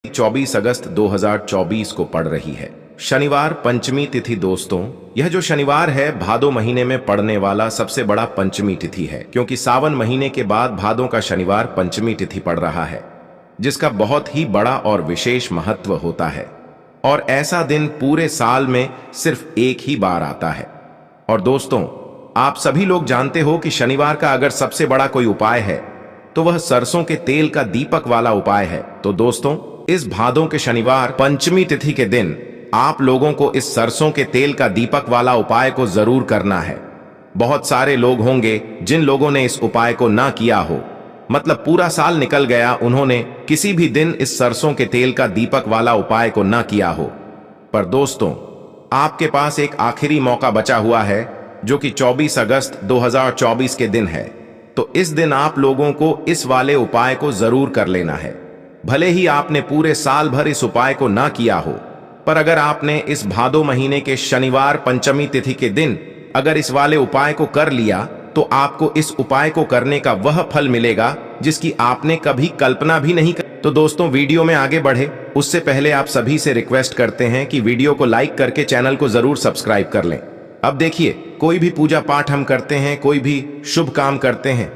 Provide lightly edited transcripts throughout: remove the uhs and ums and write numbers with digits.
24 अगस्त 2024 को पड़ रही है। शनिवार पंचमी तिथि। दोस्तों, यह जो शनिवार है भादो महीने में पड़ने वाला सबसे बड़ा पंचमी तिथि है, क्योंकि सावन महीने के बाद भादों का शनिवार पंचमी तिथि पड़ रहा है, जिसका बहुत ही बड़ा और विशेष महत्व होता है। और ऐसा दिन पूरे साल में सिर्फ एक ही बार आता है। और दोस्तों, आप सभी लोग जानते हो कि शनिवार का अगर सबसे बड़ा कोई उपाय है तो वह सरसों के तेल का दीपक वाला उपाय है। तो दोस्तों, इस भादों के शनिवार पंचमी तिथि के दिन आप लोगों को इस सरसों के तेल का दीपक वाला उपाय को जरूर करना है। बहुत सारे लोग होंगे जिन लोगों ने इस उपाय को ना किया हो, मतलब पूरा साल निकल गया, उन्होंने किसी भी दिन इस सरसों के तेल का दीपक वाला उपाय को ना किया हो। पर दोस्तों, आपके पास एक आखिरी मौका बचा हुआ है, जो कि 24 अगस्त 2024 के दिन है। तो इस दिन आप लोगों को इस वाले उपाय को जरूर कर लेना है। भले ही आपने पूरे साल भर इस उपाय को ना किया हो, पर अगर आपने इस भादो महीने के शनिवार पंचमी तिथि के दिन अगर इस वाले उपाय को कर लिया, तो आपको इस उपाय को करने का वह फल मिलेगा जिसकी आपने कभी कल्पना भी नहीं की। तो दोस्तों, वीडियो में आगे बढ़े उससे पहले आप सभी से रिक्वेस्ट करते हैं कि वीडियो को लाइक करके चैनल को जरूर सब्सक्राइब कर लें। अब देखिए, कोई भी पूजा पाठ हम करते हैं, कोई भी शुभ काम करते हैं,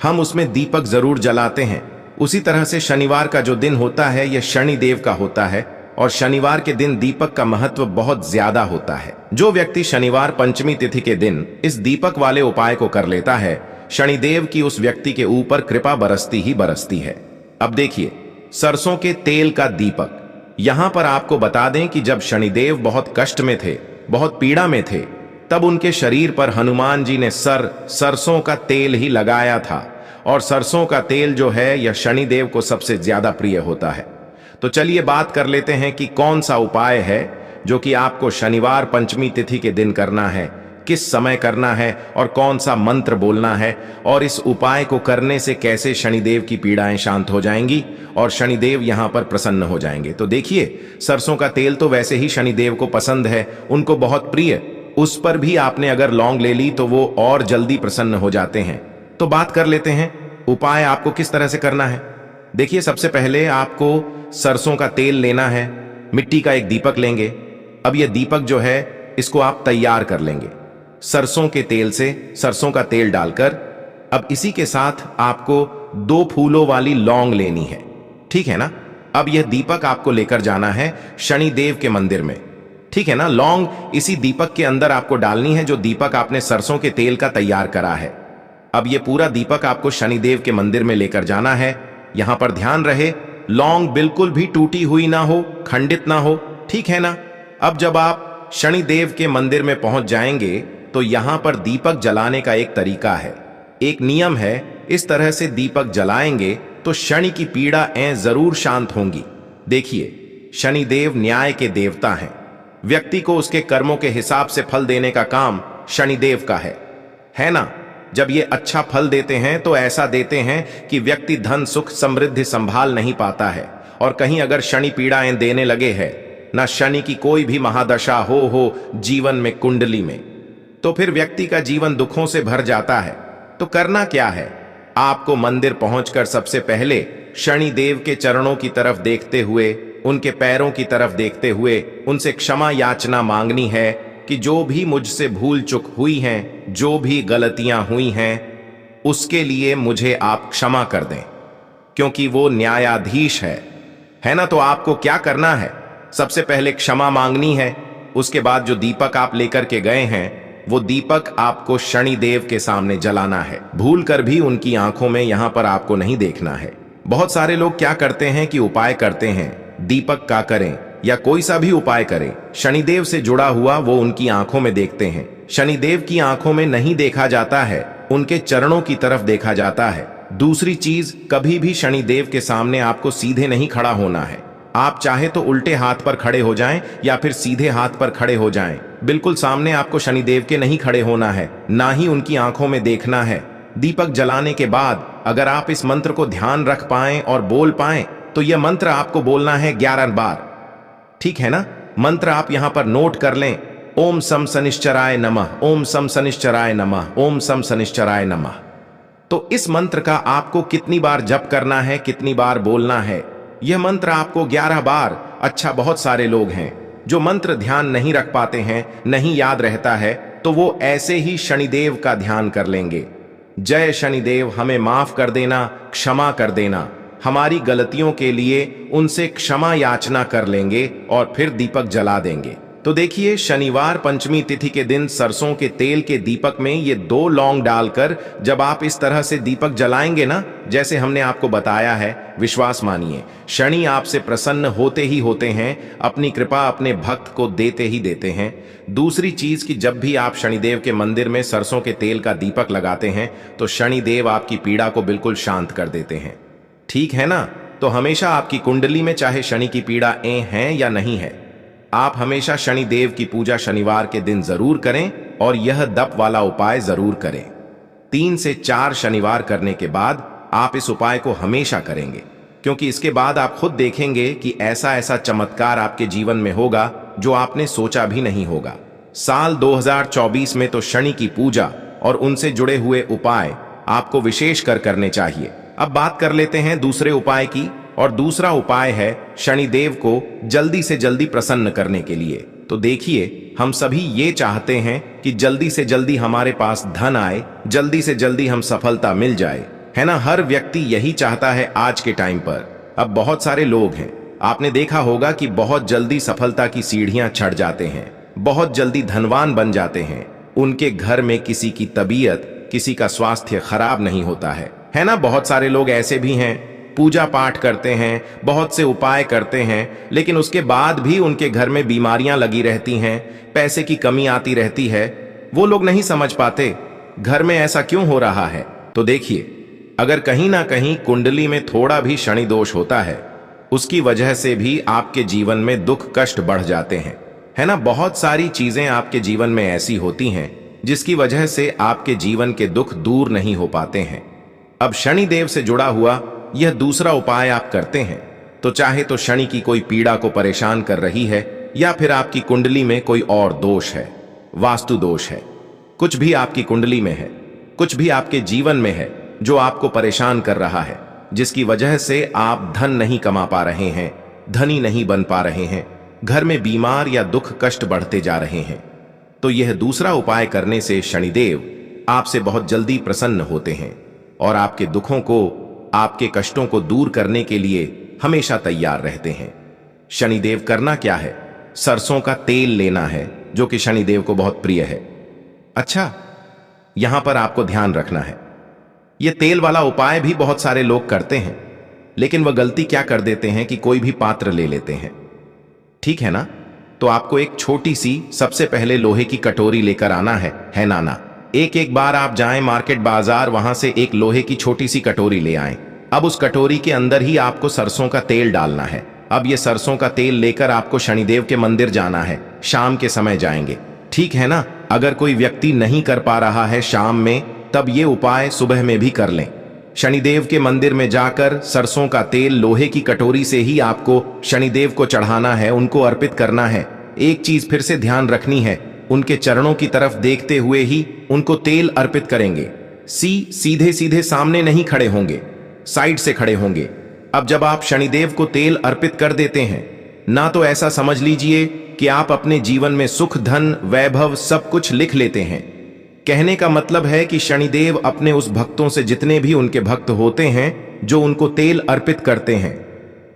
हम उसमें दीपक जरूर जलाते हैं। उसी तरह से शनिवार का जो दिन होता है यह शनिदेव का होता है, और शनिवार के दिन दीपक का महत्व बहुत ज्यादा होता है। जो व्यक्ति शनिवार पंचमी तिथि के दिन इस दीपक वाले उपाय को कर लेता है, शनिदेव की उस व्यक्ति के ऊपर कृपा बरसती ही बरसती है। अब देखिए, सरसों के तेल का दीपक। यहां पर आपको बता दें कि जब शनिदेव बहुत कष्ट में थे, बहुत पीड़ा में थे, तब उनके शरीर पर हनुमान जी ने सरसों का तेल ही लगाया था। और सरसों का तेल जो है यह शनिदेव को सबसे ज्यादा प्रिय होता है। तो चलिए बात कर लेते हैं कि कौन सा उपाय है जो कि आपको शनिवार पंचमी तिथि के दिन करना है, किस समय करना है और कौन सा मंत्र बोलना है, और इस उपाय को करने से कैसे शनिदेव की पीड़ाएं शांत हो जाएंगी और शनिदेव यहां पर प्रसन्न हो जाएंगे। तो देखिए, सरसों का तेल तो वैसे ही शनिदेव को पसंद है, उनको बहुत प्रिय। उस पर भी आपने अगर लौंग ले ली तो वो और जल्दी प्रसन्न हो जाते हैं। तो बात कर लेते हैं उपाय आपको किस तरह से करना है। देखिए, सबसे पहले आपको सरसों का तेल लेना है, मिट्टी का एक दीपक लेंगे। अब यह दीपक जो है इसको आप तैयार कर लेंगे सरसों के तेल से, सरसों का तेल डालकर। अब इसी के साथ आपको 2 फूलों वाली लौंग लेनी है, ठीक है ना। अब यह दीपक आपको लेकर जाना है शनिदेव के मंदिर में, ठीक है ना। लौंग इसी दीपक के अंदर आपको डालनी है, जो दीपक आपने सरसों के तेल का तैयार करा है। अब ये पूरा दीपक आपको शनिदेव के मंदिर में लेकर जाना है। यहां पर ध्यान रहे, लौंग बिल्कुल भी टूटी हुई ना हो, खंडित ना हो, ठीक है ना। अब जब आप शनिदेव के मंदिर में पहुंच जाएंगे तो यहां पर दीपक जलाने का एक तरीका है, एक नियम है। इस तरह से दीपक जलाएंगे तो शनि की पीड़ाएं जरूर शांत होंगी। देखिए, शनिदेव न्याय के देवता हैं। व्यक्ति को उसके कर्मों के हिसाब से फल देने का काम शनिदेव का है ना। जब ये अच्छा फल देते हैं तो ऐसा देते हैं कि व्यक्ति धन सुख समृद्धि संभाल नहीं पाता है। और कहीं अगर शनि पीड़ाएं देने लगे है, ना शनि की कोई भी महादशा हो जीवन में, कुंडली में, तो फिर व्यक्ति का जीवन दुखों से भर जाता है। तो करना क्या है, आपको मंदिर पहुंचकर सबसे पहले शनिदेव के चरणों की तरफ देखते हुए, उनके पैरों की तरफ देखते हुए उनसे क्षमा याचना मांगनी है कि जो भी मुझसे भूल चूक हुई हैं, जो भी गलतियां हुई हैं, उसके लिए मुझे आप क्षमा कर दें, क्योंकि वो न्यायाधीश है ना। तो आपको क्या करना है, सबसे पहले क्षमा मांगनी है। उसके बाद जो दीपक आप लेकर के गए हैं, वो दीपक आपको शनिदेव के सामने जलाना है। भूल कर भी उनकी आंखों में यहां पर आपको नहीं देखना है। बहुत सारे लोग क्या करते हैं कि उपाय करते हैं, दीपक का करें या कोई सा भी उपाय करें, शनिदेव से जुड़ा हुआ वो उनकी आंखों में देखते हैं। शनिदेव की आंखों में नहीं देखा जाता है, उनके चरणों की तरफ देखा जाता है। दूसरी चीज, कभी भी शनिदेव के सामने आपको सीधे नहीं खड़ा होना है। आप चाहे तो उल्टे हाथ पर खड़े हो जाएं या फिर सीधे हाथ पर खड़े हो जाएं। बिल्कुल सामने आपको शनिदेव के नहीं खड़े होना है, ना ही उनकी आंखों में देखना है। दीपक जलाने के बाद अगर आप इस मंत्र को ध्यान रख पाएं और बोल पाएं, तो यह मंत्र आपको बोलना है 11 बार, ठीक है ना। मंत्र आप यहां पर नोट कर लें, ओम सम शनिश्चराय नमः, ओम सम शनिश्चराय नमः, ओम सम शनिश्चराय नमः। तो इस मंत्र का आपको कितनी बार जप करना है, कितनी बार बोलना है, यह मंत्र आपको 11 बार, अच्छा बहुत सारे लोग हैं जो मंत्र ध्यान नहीं रख पाते हैं, नहीं याद रहता है, तो वो ऐसे ही शनिदेव का ध्यान कर लेंगे। जय शनिदेव, हमें माफ कर देना, क्षमा कर देना, हमारी गलतियों के लिए उनसे क्षमा याचना कर लेंगे और फिर दीपक जला देंगे। तो देखिए, शनिवार पंचमी तिथि के दिन सरसों के तेल के दीपक में ये 2 लौंग डालकर जब आप इस तरह से दीपक जलाएंगे ना, जैसे हमने आपको बताया है, विश्वास मानिए शनि आपसे प्रसन्न होते ही होते हैं, अपनी कृपा अपने भक्त को देते ही देते हैं। दूसरी चीज कि जब भी आप शनिदेव के मंदिर में सरसों के तेल का दीपक लगाते हैं तो शनिदेव आपकी पीड़ा को बिल्कुल शांत कर देते हैं। ठीक है ना? तो हमेशा आपकी कुंडली में चाहे शनि की पीड़ा है या नहीं है, आप हमेशा शनि देव की पूजा शनिवार के दिन जरूर करें और यह दप वाला उपाय जरूर करें। 3 से 4 शनिवार करने के बाद आप इस उपाय को हमेशा करेंगे, क्योंकि इसके बाद आप खुद देखेंगे कि ऐसा ऐसा चमत्कार आपके जीवन में होगा जो आपने सोचा भी नहीं होगा। साल 2024 में तो शनि की पूजा और उनसे जुड़े हुए उपाय आपको विशेष कर करने चाहिए। अब बात कर लेते हैं दूसरे उपाय की, और दूसरा उपाय है शनिदेव को जल्दी से जल्दी प्रसन्न करने के लिए। तो देखिए, हम सभी ये चाहते हैं कि जल्दी से जल्दी हमारे पास धन आए, जल्दी से जल्दी हम सफलता मिल जाए, है ना? हर व्यक्ति यही चाहता है आज के टाइम पर। अब बहुत सारे लोग हैं, आपने देखा होगा कि बहुत जल्दी सफलता की सीढ़ियां चढ़ जाते हैं, बहुत जल्दी धनवान बन जाते हैं, उनके घर में किसी की तबीयत, किसी का स्वास्थ्य खराब नहीं होता है ना? बहुत सारे लोग ऐसे भी हैं, पूजा पाठ करते हैं, बहुत से उपाय करते हैं, लेकिन उसके बाद भी उनके घर में बीमारियां लगी रहती हैं, पैसे की कमी आती रहती है। वो लोग नहीं समझ पाते घर में ऐसा क्यों हो रहा है। तो देखिए, अगर कहीं ना कहीं कुंडली में थोड़ा भी शनि दोष होता है, उसकी वजह से भी आपके जीवन में दुख कष्ट बढ़ जाते हैं, है ना? बहुत सारी चीजें आपके जीवन में ऐसी होती हैं जिसकी वजह से आपके जीवन के दुख दूर नहीं हो पाते हैं। अब शनि देव से जुड़ा हुआ यह दूसरा उपाय आप करते हैं तो चाहे तो शनि की कोई पीड़ा को परेशान कर रही है, या फिर आपकी कुंडली में कोई और दोष है, वास्तु दोष है, कुछ भी आपकी कुंडली में है, कुछ भी आपके जीवन में है जो आपको परेशान कर रहा है, जिसकी वजह से आप धन नहीं कमा पा रहे हैं, धनी नहीं बन पा रहे हैं, घर में बीमार या दुख कष्ट बढ़ते जा रहे हैं, तो यह दूसरा उपाय करने से शनिदेव आपसे बहुत जल्दी प्रसन्न होते हैं और आपके दुखों को, आपके कष्टों को दूर करने के लिए हमेशा तैयार रहते हैं। शनिदेव करना क्या है? सरसों का तेल लेना है, जो कि शनिदेव को बहुत प्रिय है। अच्छा, यहां पर आपको ध्यान रखना है, यह तेल वाला उपाय भी बहुत सारे लोग करते हैं, लेकिन वह गलती क्या कर देते हैं कि कोई भी पात्र ले लेते हैं, ठीक है ना? तो आपको एक छोटी सी सबसे पहले लोहे की कटोरी लेकर आना है नाना? एक बार आप जाएं मार्केट बाजार, वहां से एक लोहे की छोटी सी कटोरी ले आएं। अब उस कटोरी के अंदर ही आपको सरसों का तेल डालना है। अब ये सरसों का तेल लेकर आपको शनिदेव के मंदिर जाना है, शाम के समय जाएंगे, ठीक है ना? अगर कोई व्यक्ति नहीं कर पा रहा है शाम में, तब ये उपाय सुबह में भी कर लें। शनिदेव के मंदिर में जाकर सरसों का तेल लोहे की कटोरी से ही आपको शनिदेव को चढ़ाना है, उनको अर्पित करना है। एक चीज फिर से ध्यान रखनी है, उनके चरणों की तरफ देखते हुए ही उनको तेल अर्पित करेंगे। सीधे सीधे सामने नहीं खड़े होंगे, साइड से खड़े होंगे। अब जब आप शनिदेव को तेल अर्पित कर देते हैं ना, तो ऐसा समझ लीजिए कि आप अपने जीवन में सुख, धन, वैभव सब कुछ लिख लेते हैं। कहने का मतलब है कि शनिदेव अपने उस भक्तों से, जितने भी उनके भक्त होते हैं जो उनको तेल अर्पित करते हैं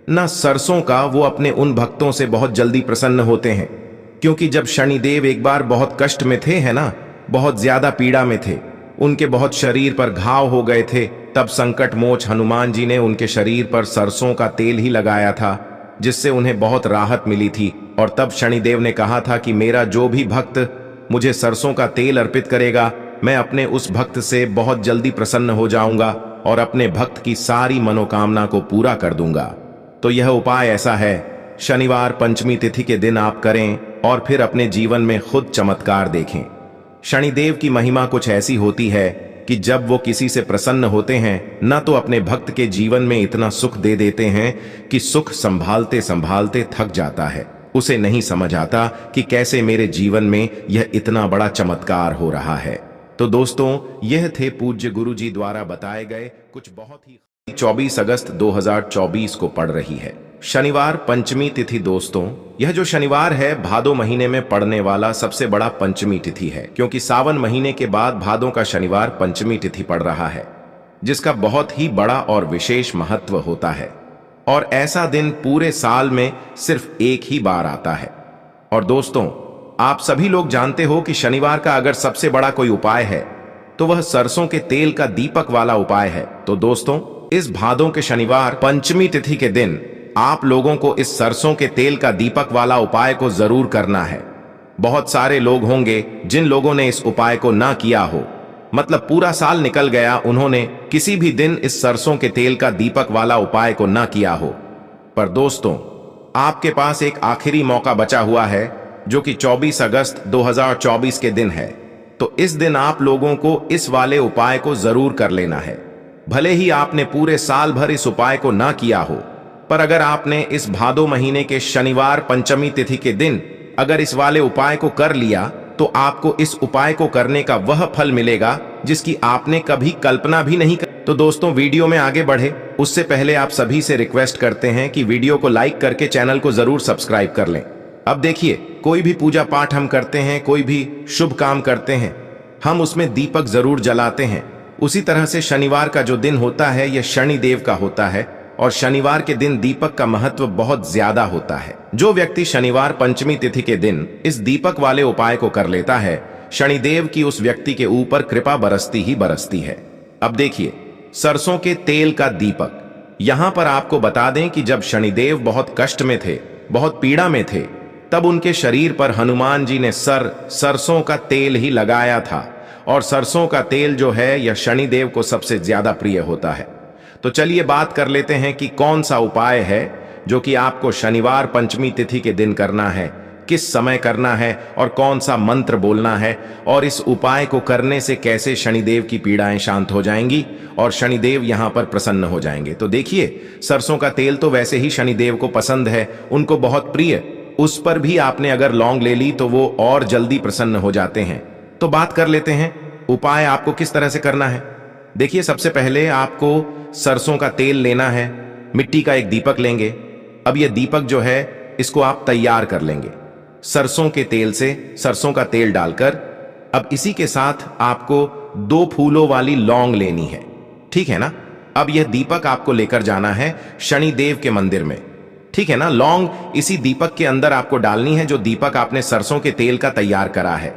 ना सरसों का, वो अपने उन भक्तों से बहुत जल्दी प्रसन्न होते हैं। क्योंकि जब शनिदेव एक बार बहुत कष्ट में थे, है ना, बहुत ज्यादा पीड़ा में थे, उनके बहुत शरीर पर घाव हो गए थे, तब संकट मोच हनुमान जी ने उनके शरीर पर सरसों का तेल ही लगाया था, जिससे उन्हें बहुत राहत मिली थी। और तब शनिदेव ने कहा था कि मेरा जो भी भक्त मुझे सरसों का तेल अर्पित करेगा, मैं अपने उस भक्त से बहुत जल्दी प्रसन्न हो जाऊंगा और अपने भक्त की सारी मनोकामना को पूरा कर दूंगा। तो यह उपाय ऐसा है, शनिवार पंचमी तिथि के दिन आप करें और फिर अपने जीवन में खुद चमत्कार देखें। शनिदेव की महिमा कुछ ऐसी होती है कि जब वो किसी से प्रसन्न होते हैं ना, तो अपने भक्त के जीवन में इतना सुख दे देते हैं कि सुख संभालते संभालते थक जाता है। उसे नहीं समझ आता कि कैसे मेरे जीवन में यह इतना बड़ा चमत्कार हो रहा है। तो दोस्तों, यह थे पूज्य गुरुजी द्वारा बताए गए कुछ बहुत ही 24 अगस्त 2024 को पड़ रही है। शनिवार पंचमी तिथि दोस्तों, यह जो शनिवार है भादो महीने में पड़ने वाला सबसे बड़ा पंचमी तिथि है, क्योंकि सावन महीने के बाद भादों का शनिवार पंचमी तिथि पड़ रहा है, जिसका बहुत ही बड़ा और विशेष महत्व होता है। और ऐसा दिन पूरे साल में सिर्फ एक ही बार आता है। और दोस्तों, आप सभी लोग जानते हो कि शनिवार का अगर सबसे बड़ा कोई उपाय है तो वह सरसों के तेल का दीपक वाला उपाय है। तो दोस्तों, इस भादों के शनिवार पंचमी तिथि के दिन आप लोगों को इस सरसों के तेल का दीपक वाला उपाय को जरूर करना है। बहुत सारे लोग होंगे जिन लोगों ने इस उपाय को ना किया हो, मतलब पूरा साल निकल गया, उन्होंने किसी भी दिन इस सरसों के तेल का दीपक वाला उपाय को ना किया हो। पर दोस्तों, आपके पास एक आखिरी मौका बचा हुआ है, जो कि 24 अगस्त 2024 के दिन है। तो इस दिन आप लोगों को इस वाले उपाय को जरूर कर लेना है। भले ही आपने पूरे साल भर इस उपाय को ना किया हो, पर अगर आपने इस भादो महीने के शनिवार पंचमी तिथि के दिन अगर इस वाले उपाय को कर लिया, तो आपको इस उपाय को करने का वह फल मिलेगा जिसकी आपने कभी कल्पना भी नहीं की। तो दोस्तों, वीडियो में आगे बढ़े उससे पहले आप सभी से रिक्वेस्ट करते हैं कि वीडियो को लाइक करके चैनल को जरूर सब्सक्राइब कर लें। अब देखिए, कोई भी पूजा पाठ हम करते हैं, कोई भी शुभ काम करते हैं, हम उसमें दीपक जरूर जलाते हैं। उसी तरह से शनिवार का जो दिन होता है यह शनिदेव का होता है, और शनिवार के दिन दीपक का महत्व बहुत ज्यादा होता है। जो व्यक्ति शनिवार पंचमी तिथि के दिन इस दीपक वाले उपाय को कर लेता है, शनिदेव की उस व्यक्ति के ऊपर कृपा बरसती ही बरसती है। अब देखिए, सरसों के तेल का दीपक। यहां पर आपको बता दें कि जब शनिदेव बहुत कष्ट में थे, बहुत पीड़ा में थे, तब उनके शरीर पर हनुमान जी ने सरसों का तेल ही लगाया था। और सरसों का तेल जो है यह शनिदेव को सबसे ज्यादा प्रिय होता है। तो चलिए बात कर लेते हैं कि कौन सा उपाय है जो कि आपको शनिवार पंचमी तिथि के दिन करना है, किस समय करना है और कौन सा मंत्र बोलना है, और इस उपाय को करने से कैसे शनिदेव की पीड़ाएं शांत हो जाएंगी और शनिदेव यहां पर प्रसन्न हो जाएंगे। तो देखिए, सरसों का तेल तो वैसे ही शनिदेव को पसंद है, उनको बहुत प्रिय। उस पर भी आपने अगर लौंग ले ली तो वो और जल्दी प्रसन्न हो जाते हैं। तो बात कर लेते हैं उपाय आपको किस तरह से करना है। देखिए, सबसे पहले आपको सरसों का तेल लेना है, मिट्टी का एक दीपक लेंगे। अब यह दीपक जो है इसको आप तैयार कर लेंगे सरसों के तेल से, सरसों का तेल डालकर। अब इसी के साथ आपको 2 फूलों वाली लौंग लेनी है, ठीक है ना। अब यह दीपक आपको लेकर जाना है शनिदेव के मंदिर में, ठीक है ना। लौंग इसी दीपक के अंदर आपको डालनी है, जो दीपक आपने सरसों के तेल का तैयार करा है।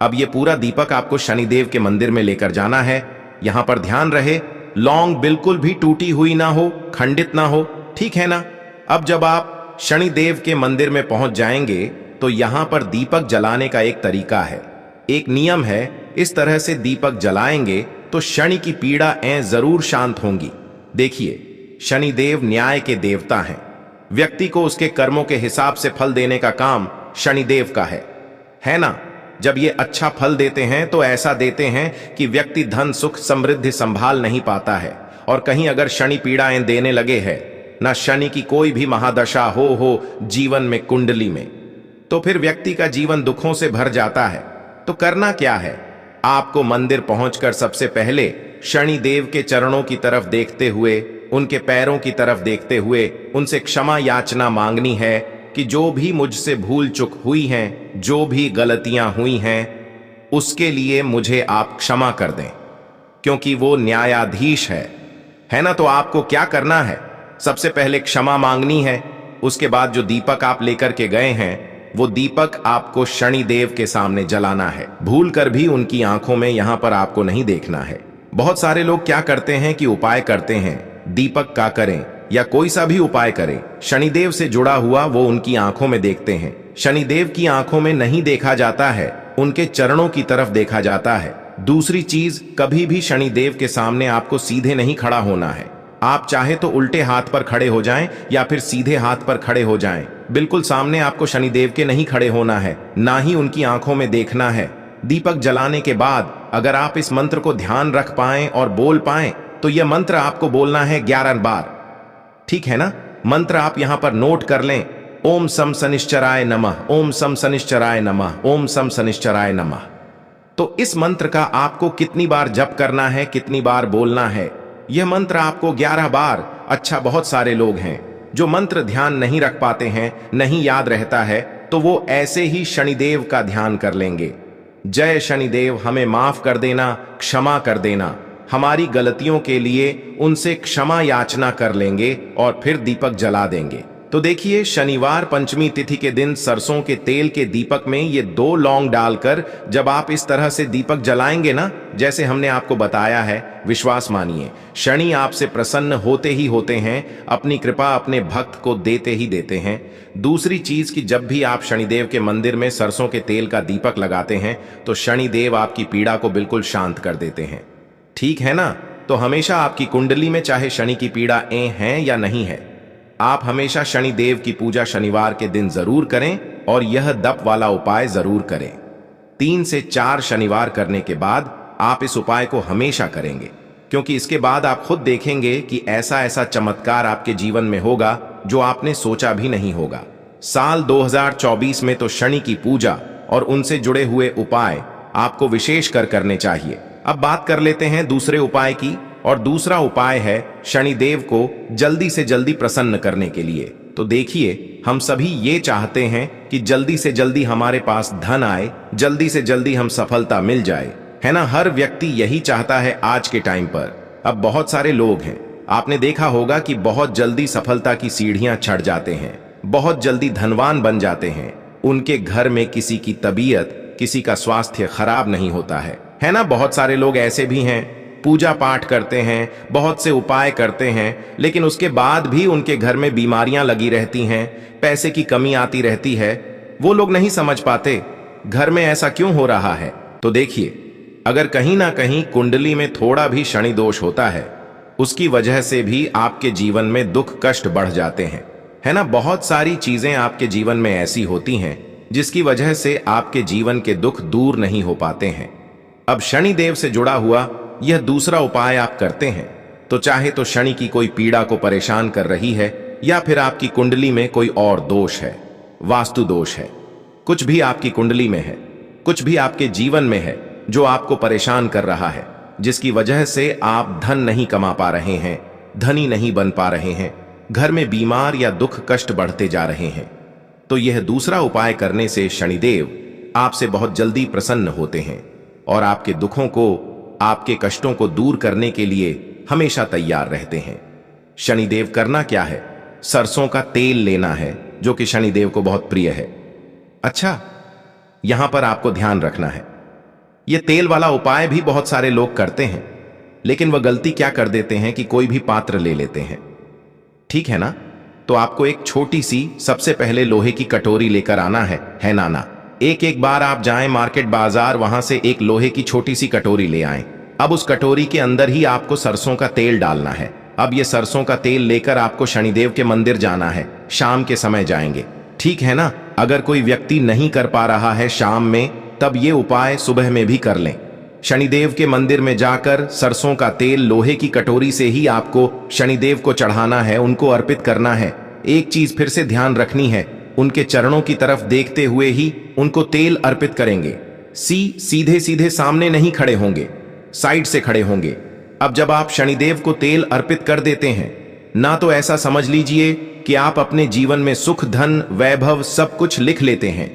अब यह पूरा दीपक आपको शनिदेव के मंदिर में लेकर जाना है। यहां पर ध्यान रहे, लौंग बिल्कुल भी टूटी हुई ना हो, खंडित ना हो, ठीक है ना। अब जब आप शनिदेव के मंदिर में पहुंच जाएंगे तो यहां पर दीपक जलाने का एक तरीका है, एक नियम है। इस तरह से दीपक जलाएंगे तो शनि की पीड़ाएं जरूर शांत होंगी। देखिए, शनिदेव न्याय के देवता हैं। व्यक्ति को उसके कर्मों के हिसाब से फल देने का काम शनिदेव का है ना। जब ये अच्छा फल देते हैं तो ऐसा देते हैं कि व्यक्ति धन सुख समृद्धि संभाल नहीं पाता है। और कहीं अगर शनि पीड़ाएं देने लगे है, ना शनि की कोई भी महादशा हो जीवन में, कुंडली में, तो फिर व्यक्ति का जीवन दुखों से भर जाता है। तो करना क्या है, आपको मंदिर पहुंचकर सबसे पहले शनिदेव के चरणों की तरफ देखते हुए, उनके पैरों की तरफ देखते हुए उनसे क्षमा याचना मांगनी है कि जो भी मुझसे भूल चूक हुई हैं, जो भी गलतियां हुई हैं, उसके लिए मुझे आप क्षमा कर दें, क्योंकि वो न्यायाधीश है ना। तो आपको क्या करना है, सबसे पहले क्षमा मांगनी है। उसके बाद जो दीपक आप लेकर के गए हैं, वो दीपक आपको शनिदेव के सामने जलाना है। भूल कर भी उनकी आंखों में यहां पर आपको नहीं देखना है। बहुत सारे लोग क्या करते हैं कि उपाय करते हैं, दीपक का करें या कोई सा भी उपाय करें, शनिदेव से जुड़ा हुआ वो उनकी आंखों में देखते हैं। शनिदेव की आंखों में नहीं देखा जाता है, उनके चरणों की तरफ देखा जाता है। दूसरी चीज, कभी भी शनिदेव के सामने आपको सीधे नहीं खड़ा होना है। आप चाहे तो उल्टे हाथ पर खड़े हो जाएं या फिर सीधे हाथ पर खड़े हो जाएं। बिल्कुल सामने आपको शनिदेव के नहीं खड़े होना है, ना ही उनकी आंखों में देखना है। दीपक जलाने के बाद अगर आप इस मंत्र को ध्यान रख पाएं और बोल पाएं, तो यह मंत्र आपको बोलना है 11 बार, ठीक है ना। मंत्र आप यहां पर नोट कर लें, ओम सम शनिश्चराय नमः, ओम सम शनिश्चराय नमः, ओम सम शनिश्चराय नमः। तो इस मंत्र का आपको कितनी बार जप करना है, कितनी बार बोलना है, यह मंत्र आपको 11 बार। अच्छा, बहुत सारे लोग हैं जो मंत्र ध्यान नहीं रख पाते हैं, नहीं याद रहता है, तो वो ऐसे ही शनिदेव का ध्यान कर लेंगे। जय शनिदेव, हमें माफ कर देना, क्षमा कर देना। हमारी गलतियों के लिए उनसे क्षमा याचना कर लेंगे और फिर दीपक जला देंगे। तो देखिए, शनिवार पंचमी तिथि के दिन सरसों के तेल के दीपक में ये 2 लौंग डालकर जब आप इस तरह से दीपक जलाएंगे ना, जैसे हमने आपको बताया है, विश्वास मानिए, शनि आपसे प्रसन्न होते ही होते हैं, अपनी कृपा अपने भक्त को देते ही देते हैं। दूसरी चीज कि जब भी आप शनिदेव के मंदिर में सरसों के तेल का दीपक लगाते हैं तो शनिदेव आपकी पीड़ा को बिल्कुल शांत कर देते हैं। ठीक है ना? तो हमेशा आपकी कुंडली में चाहे शनि की पीड़ा है या नहीं है, आप हमेशा शनिदेव की पूजा शनिवार के दिन जरूर करें और यह दप वाला उपाय जरूर करें। 3 से 4 शनिवार करने के बाद आप इस उपाय को हमेशा करेंगे, क्योंकि इसके बाद आप खुद देखेंगे कि ऐसा ऐसा चमत्कार आपके जीवन में होगा जो आपने सोचा भी नहीं होगा। साल 2024 में तो शनि की पूजा और उनसे जुड़े हुए उपाय आपको विशेष कर करने चाहिए। अब बात कर लेते हैं दूसरे उपाय की, और दूसरा उपाय है शनिदेव को जल्दी से जल्दी प्रसन्न करने के लिए। तो देखिए, हम सभी ये चाहते हैं कि जल्दी से जल्दी हमारे पास धन आए, जल्दी से जल्दी हम सफलता मिल जाए, है ना? हर व्यक्ति यही चाहता है आज के टाइम पर। अब बहुत सारे लोग हैं, आपने देखा होगा कि बहुत जल्दी सफलता की सीढ़ियां चढ़ जाते हैं, बहुत जल्दी धनवान बन जाते हैं, उनके घर में किसी की तबीयत, किसी का स्वास्थ्य खराब नहीं होता है ना? बहुत सारे लोग ऐसे भी हैं, पूजा पाठ करते हैं, बहुत से उपाय करते हैं, लेकिन उसके बाद भी उनके घर में बीमारियां लगी रहती हैं, पैसे की कमी आती रहती है। वो लोग नहीं समझ पाते घर में ऐसा क्यों हो रहा है। तो देखिए, अगर कहीं ना कहीं कुंडली में थोड़ा भी शनि दोष होता है, उसकी वजह से भी आपके जीवन में दुख कष्ट बढ़ जाते हैं, है ना? बहुत सारी चीजें आपके जीवन में ऐसी होती हैं जिसकी वजह से आपके जीवन के दुख दूर नहीं हो पाते हैं। अब शनिदेव से जुड़ा हुआ यह दूसरा उपाय आप करते हैं तो चाहे तो शनि की कोई पीड़ा को परेशान कर रही है, या फिर आपकी कुंडली में कोई और दोष है, वास्तु दोष है, कुछ भी आपकी कुंडली में है, कुछ भी आपके जीवन में है जो आपको परेशान कर रहा है, जिसकी वजह से आप धन नहीं कमा पा रहे हैं, धनी नहीं बन पा रहे हैं, घर में बीमार या दुख कष्ट बढ़ते जा रहे हैं, तो यह दूसरा उपाय करने से शनिदेव आपसे बहुत जल्दी प्रसन्न होते हैं और आपके दुखों को, आपके कष्टों को दूर करने के लिए हमेशा तैयार रहते हैं। शनिदेव करना क्या है? सरसों का तेल लेना है, जो कि शनिदेव को बहुत प्रिय है। अच्छा, यहां पर आपको ध्यान रखना है, यह तेल वाला उपाय भी बहुत सारे लोग करते हैं, लेकिन वह गलती क्या कर देते हैं कि कोई भी पात्र ले लेते हैं, ठीक है ना? तो आपको एक छोटी सी, सबसे पहले लोहे की कटोरी लेकर आना है नाना? एक बार आप जाएं मार्केट बाजार, वहां से एक लोहे की छोटी सी कटोरी ले आएं। अब उस कटोरी के अंदर ही आपको सरसों का तेल डालना है। अब ये सरसों का तेल लेकर आपको शनिदेव के मंदिर जाना है, शाम के समय जाएंगे, ठीक है ना? अगर कोई व्यक्ति नहीं कर पा रहा है शाम में, तब ये उपाय सुबह में भी कर लें। शनिदेव के मंदिर में जाकर सरसों का तेल लोहे की कटोरी से ही आपको शनिदेव को चढ़ाना है, उनको अर्पित करना है। एक चीज फिर से ध्यान रखनी है, उनके चरणों की तरफ देखते हुए ही उनको तेल अर्पित करेंगे। सीधे सीधे सामने नहीं खड़े होंगे, साइड से खड़े होंगे। अब जब आप शनिदेव को तेल अर्पित कर देते हैं ना, तो ऐसा समझ लीजिए कि आप अपने जीवन में सुख, धन, वैभव सब कुछ लिख लेते हैं।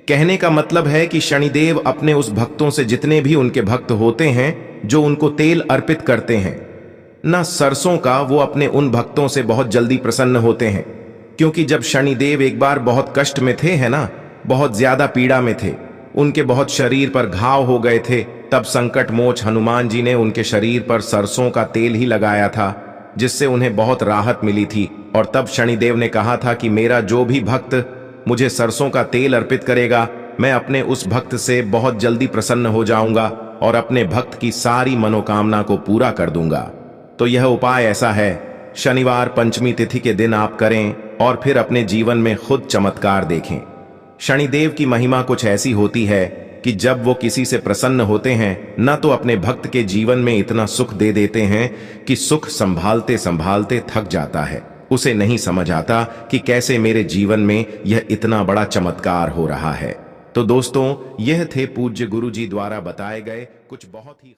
कहने का मतलब है कि शनिदेव अपने उस भक्तों से, जितने भी उनके भक्त होते हैं जो उनको तेल अर्पित करते हैं ना सरसों का, वो अपने उन भक्तों से बहुत जल्दी प्रसन्न होते हैं। क्योंकि जब शनिदेव एक बार बहुत कष्ट में थे, है ना, बहुत ज्यादा पीड़ा में थे, उनके बहुत शरीर पर घाव हो गए थे, तब संकट मोच हनुमान जी ने उनके शरीर पर सरसों का तेल ही लगाया था, जिससे उन्हें बहुत राहत मिली थी। और तब शनिदेव ने कहा था कि मेरा जो भी भक्त मुझे सरसों का तेल अर्पित करेगा, मैं अपने उस भक्त से बहुत जल्दी प्रसन्न हो जाऊंगा और अपने भक्त की सारी मनोकामना को पूरा कर दूंगा। तो यह उपाय ऐसा है, शनिवार पंचमी तिथि के दिन आप करें और फिर अपने जीवन में खुद चमत्कार देखें। शनिदेव की महिमा कुछ ऐसी होती है कि जब वो किसी से प्रसन्न होते हैं न, तो अपने भक्त के जीवन में इतना सुख दे देते हैं कि सुख संभालते संभालते थक जाता है। उसे नहीं समझ आता कि कैसे मेरे जीवन में यह इतना बड़ा चमत्कार हो रहा है। तो दोस्तों, यह थे पूज्य गुरु जी द्वारा बताए गए कुछ बहुत ही